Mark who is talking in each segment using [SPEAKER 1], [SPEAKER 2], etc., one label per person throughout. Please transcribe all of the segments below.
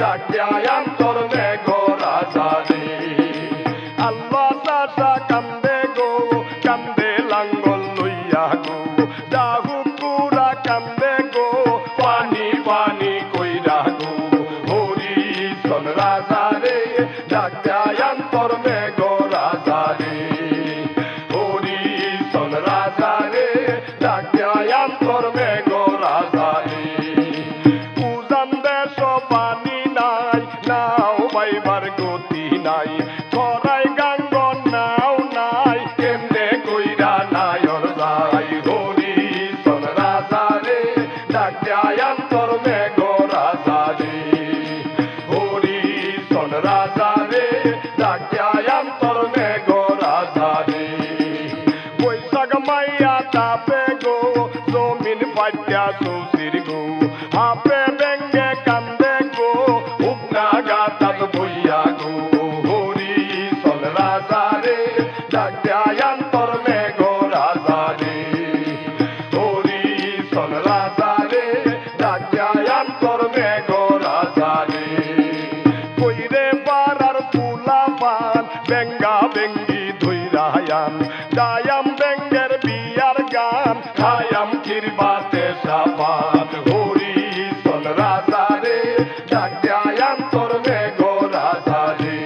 [SPEAKER 1] ডাক দেয়াম তোর মেঘো রাজা রে আল্লাহ চাচা কান্দে গো কান্দে লাঙ্গল লইয়া গো দাহু পুরা কান্দে গো পানি পানি কইরা গো হরি সন রাজা রে ডাক দেয়াম তোর মেঘো রাজা রে হরি সন রাজা রে ডাক দেয়াম তোর মেঘো রাজা রে উজান দেশ পানি নাই নাও বাইবার গতি নাই খরাই গাঙ্গ নাও নাই কেমনে কইরা নায়র যাই হরি সন রাজা রে ডাক দেয়াম তোর মেঘো রাজা রে হরি সন রাজা রে ডাক দেয়াম তোর মেঘো রাজা রে বৈশাখ মাইয়া তাপে গো জমিন পাইয়া সৌসির গো হাপে বেঙ্গে কান্দে গো উপনা গাতাত বইয়া গো হরি সন রাজা রে ডাক দেয়াম তোর মেঘো রাজা রে হরি সন রাজা রে ডাক দেয়াম তোর মেঘো রাজা রে কইরে পারার ফুলা পান বেঙ্গা বেঙ্গি ধইরায়ান গায়াম বেঙ্গের বিয়ার গান খায়াম কিরবাতে সাপান হরি সন রাজা রে ডাক দেয়াম তোর মেঘো রাজা রে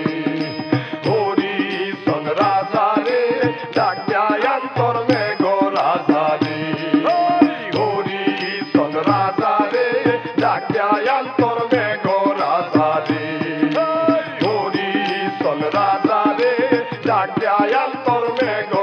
[SPEAKER 1] হরি সন রাজা রে ডাক দেয়াম তোর মেঘো রাজা রে হরি সন রাজা রে ডাক দেয়াম তোর মেঘো রাজা রে হরি সন রাজা রে ডাক দেয়াম তোর মেঘো